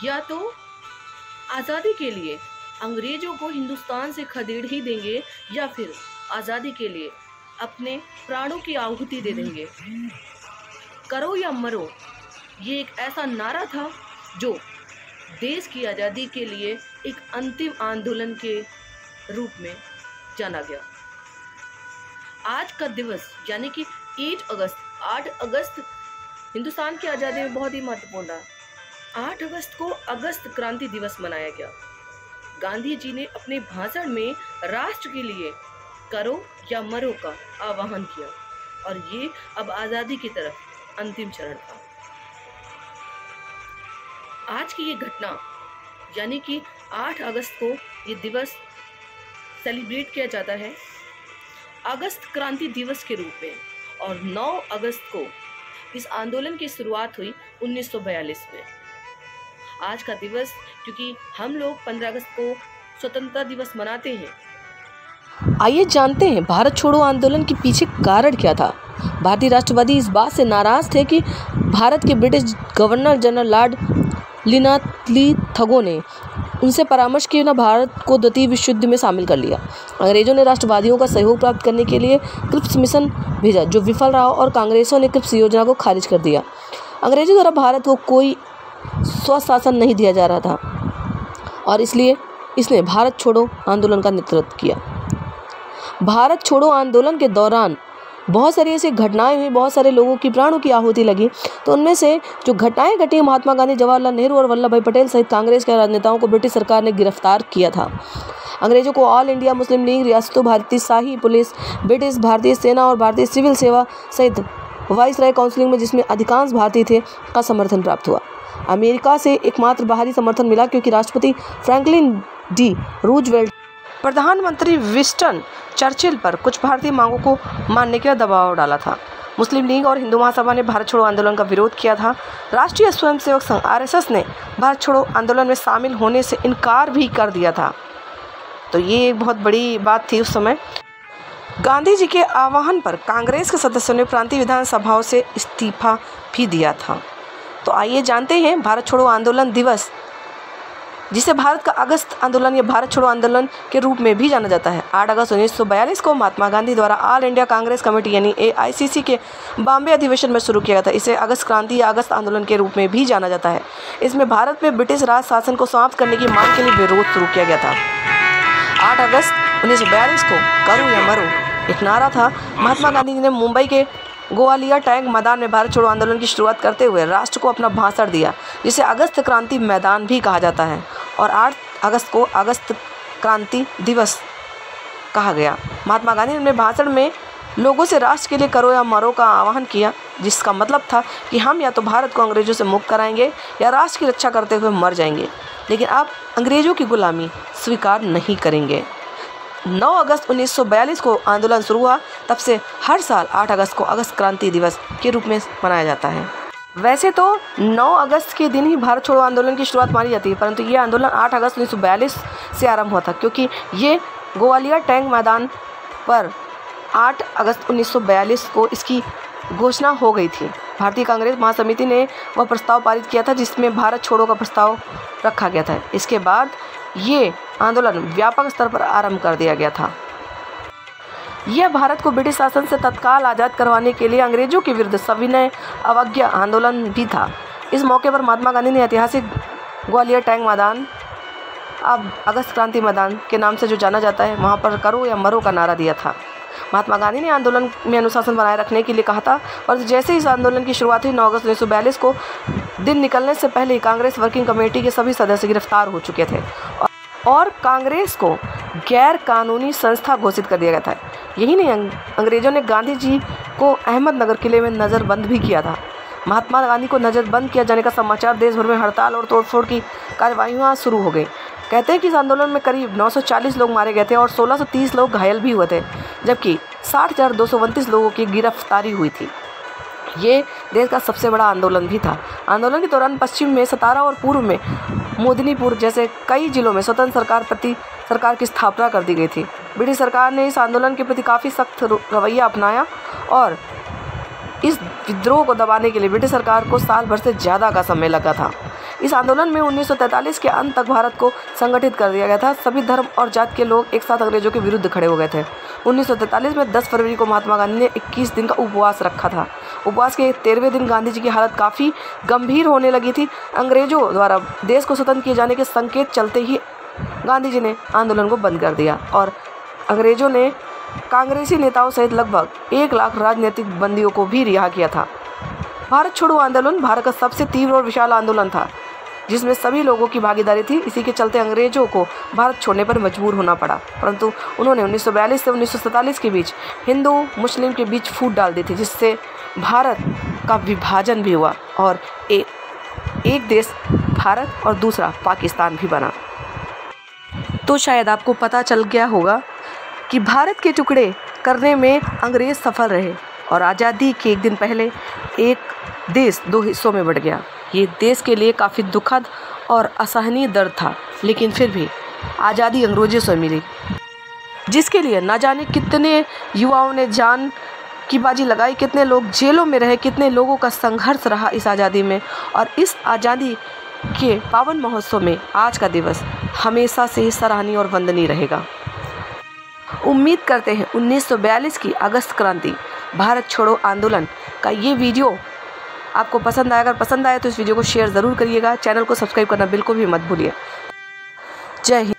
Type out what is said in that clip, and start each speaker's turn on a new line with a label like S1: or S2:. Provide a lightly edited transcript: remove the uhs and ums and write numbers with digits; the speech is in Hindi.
S1: या तो आज़ादी के लिए अंग्रेजों को हिंदुस्तान से खदेड़ ही देंगे, या फिर आज़ादी के लिए अपने प्राणों की आहुति दे देंगे। करो या मरो, ये एक ऐसा नारा था जो देश की आज़ादी के लिए एक अंतिम आंदोलन के रूप में जाना गया। आज का दिवस यानी कि 8 अगस्त हिंदुस्तान की आज़ादी में बहुत ही महत्वपूर्ण रहा। 8 अगस्त को अगस्त क्रांति दिवस मनाया गया। गांधी जी ने अपने भाषण में राष्ट्र के लिए करो या मरो का आह्वान किया, और ये अब आज़ादी की तरफ अंतिम चरण था। आज की ये घटना यानी कि 8 अगस्त को ये दिवस सेलिब्रेट किया जाता है अगस्त क्रांति दिवस के रूप में, और 9 अगस्त को इस आंदोलन की शुरुआत हुई 1942 में। आज का दिवस, क्योंकि हम लोग 15 अगस्त को स्वतंत्रता दिवस मनाते हैं। आइए जानते हैं भारत छोड़ो आंदोलन के पीछे कारण क्या था। भारतीय राष्ट्रवादी इस बात से नाराज थे कि भारत के ब्रिटिश गवर्नर जनरल लॉर्ड लिनाथगो ने उनसे परामर्श किए न भारत को द्वितीय विश्व युद्ध में शामिल कर लिया। अंग्रेजों ने राष्ट्रवादियों का सहयोग प्राप्त करने के लिए क्रिप्स मिशन भेजा, जो विफल रहा, और कांग्रेसों ने क्रिप्स योजना को खारिज कर दिया। अंग्रेजों द्वारा भारत को कोई स्वशासन नहीं दिया जा रहा था, और इसलिए इसने भारत छोड़ो आंदोलन का नेतृत्व किया। भारत छोड़ो आंदोलन के दौरान बहुत सारी ऐसी घटनाएं हुई, बहुत सारे लोगों की प्राणों की आहुति लगी। तो उनमें से जो घटनाएं घटी, महात्मा गांधी, जवाहरलाल नेहरू और वल्लभ भाई पटेल सहित कांग्रेस के राजनेताओं को ब्रिटिश सरकार ने गिरफ्तार किया था। अंग्रेजों को ऑल इंडिया मुस्लिम लीग, रियासतों, भारतीय शाही पुलिस, ब्रिटिश भारतीय सेना और भारतीय सिविल सेवा सहित वाइसराय काउंसिल में, जिसमें अधिकांश भारतीय थे, का समर्थन प्राप्त हुआ। अमेरिका से एकमात्र बाहरी समर्थन मिला क्योंकि राष्ट्रपति फ्रैंकलिन डी रूजवेल्ट, प्रधानमंत्री विंस्टन चर्चिल पर कुछ भारतीय मांगों को मानने के लिए दबाव डाला था। मुस्लिम लीग और हिंदू महासभा ने भारत छोड़ो आंदोलन का विरोध किया था। राष्ट्रीय स्वयंसेवक संघ आरएसएस ने भारत छोड़ो आंदोलन में शामिल होने से इनकार भी कर दिया था। तो ये एक बहुत बड़ी बात थी उस समय। गांधी जी के आह्वान पर कांग्रेस के सदस्यों ने प्रांतीय विधानसभाओं से इस्तीफा भी दिया था। तो आइए जानते हैं भारत छोड़ो आंदोलन दिवस, जिसे भारत का अगस्त आंदोलन या भारत छोड़ो आंदोलन के रूप में भी जाना जाता है। 8 अगस्त 1942 को महात्मा गांधी द्वारा ऑल इंडिया कांग्रेस कमेटी यानी AICC के बॉम्बे अधिवेशन में शुरू किया गया था। इसे अगस्त क्रांति या अगस्त आंदोलन के रूप में भी जाना जाता है। इसमें भारत में ब्रिटिश राज शासन को समाप्त करने की मांग के लिए विरोध शुरू किया गया था। 8 अगस्त 1942 को करो या मरो एक नारा था। महात्मा गांधी जी ने मुंबई के ग्वालियर टैंक मैदान में भारत छोड़ो आंदोलन की शुरुआत करते हुए राष्ट्र को अपना भाषण दिया, जिसे अगस्त क्रांति मैदान भी कहा जाता है, और 8 अगस्त को अगस्त क्रांति दिवस कहा गया। महात्मा गांधी ने अपने भाषण में लोगों से राष्ट्र के लिए करो या मरो का आह्वान किया, जिसका मतलब था कि हम या तो भारत को अंग्रेजों से मुक्त कराएंगे या राष्ट्र की रक्षा करते हुए मर जाएंगे, लेकिन आप अंग्रेजों की गुलामी स्वीकार नहीं करेंगे। 9 अगस्त 1942 को आंदोलन शुरू हुआ। तब से हर साल 8 अगस्त को अगस्त क्रांति दिवस के रूप में मनाया जाता है। वैसे तो 9 अगस्त के दिन ही भारत छोड़ो आंदोलन की शुरुआत मानी जाती है, परंतु ये आंदोलन 8 अगस्त 1942 से आरंभ हुआ था, क्योंकि ये ग्वालियर टैंक मैदान पर 8 अगस्त 1942 को इसकी घोषणा हो गई थी। भारतीय कांग्रेस महासमिति ने वह प्रस्ताव पारित किया था जिसमें भारत छोड़ो का प्रस्ताव रखा गया था। इसके बाद ये आंदोलन व्यापक स्तर पर आरंभ कर दिया गया था। यह भारत को ब्रिटिश शासन से तत्काल आज़ाद करवाने के लिए अंग्रेजों के विरुद्ध सविनय अवज्ञा आंदोलन भी था। इस मौके पर महात्मा गांधी ने ऐतिहासिक ग्वालियर टैंक मैदान, अब अगस्त क्रांति मैदान के नाम से जो जाना जाता है, वहाँ पर करो या मरो का नारा दिया था। महात्मा गांधी ने आंदोलन में अनुशासन बनाए रखने के लिए कहा था, और जैसे इस आंदोलन की शुरुआत हुई 9 अगस्त 1942 को, दिन निकलने से पहले ही कांग्रेस वर्किंग कमेटी के सभी सदस्य गिरफ्तार हो चुके थे और कांग्रेस को गैर कानूनी संस्था घोषित कर दिया गया था। यही नहीं, अंग्रेजों ने गांधी जी को अहमदनगर किले में नज़रबंद भी किया था। महात्मा गांधी को नज़रबंद किया जाने का समाचार देश भर में हड़ताल और तोड़फोड़ की कार्यवाहियाँ शुरू हो गई। कहते हैं कि इस आंदोलन में करीब 940 लोग मारे गए थे और 1630 लोग घायल भी हुए थे, जबकि 60,229 लोगों की गिरफ्तारी हुई थी। ये देश का सबसे बड़ा आंदोलन भी था। आंदोलन के दौरान पश्चिम में सतारा और पूर्व में मोदिनीपुर जैसे कई जिलों में स्वतंत्र सरकार की स्थापना कर दी गई थी। ब्रिटिश सरकार ने इस आंदोलन के प्रति काफ़ी सख्त रवैया अपनाया और इस विद्रोह को दबाने के लिए ब्रिटिश सरकार को साल भर से ज़्यादा का समय लगा था। इस आंदोलन में 1943 के अंत तक भारत को संगठित कर दिया गया था। सभी धर्म और जात के लोग एक साथ अंग्रेजों के विरुद्ध खड़े हो गए थे। 1943 में 10 फरवरी को महात्मा गांधी ने 21 दिन का उपवास रखा था। उपवास के 13वें दिन गांधी जी की हालत काफ़ी गंभीर होने लगी थी। अंग्रेजों द्वारा देश को स्वतंत्र किए जाने के संकेत चलते ही गांधी जी ने आंदोलन को बंद कर दिया और अंग्रेजों ने कांग्रेसी नेताओं सहित लगभग 1 लाख राजनीतिक बंदियों को भी रिहा किया था। भारत छोड़ो आंदोलन भारत का सबसे तीव्र और विशाल आंदोलन था, जिसमें सभी लोगों की भागीदारी थी। इसी के चलते अंग्रेजों को भारत छोड़ने पर मजबूर होना पड़ा, परंतु उन्होंने 1942 से 1947 के बीच हिंदू मुस्लिम के बीच फूट डाल दी थी, जिससे भारत का विभाजन भी हुआ और एक देश भारत और दूसरा पाकिस्तान भी बना। तो शायद आपको पता चल गया होगा कि भारत के टुकड़े करने में अंग्रेज सफल रहे और आज़ादी के एक दिन पहले एक देश 2 हिस्सों में बँट गया। ये देश के लिए काफ़ी दुखद और असहनीय दर्द था, लेकिन फिर भी आज़ादी अंग्रेजों से मिली, जिसके लिए ना जाने कितने युवाओं ने जान की बाजी लगाई, कितने लोग जेलों में रहे, कितने लोगों का संघर्ष रहा इस आज़ादी में। और इस आज़ादी के पावन महोत्सव में आज का दिवस हमेशा से ही सराहनीय और वंदनीय रहेगा। उम्मीद करते हैं 1942 की अगस्त क्रांति भारत छोड़ो आंदोलन का ये वीडियो आपको पसंद आया। अगर पसंद आए तो इस वीडियो को शेयर ज़रूर करिएगा। चैनल को सब्सक्राइब करना बिल्कुल भी मत भूलिए। जय हिंद।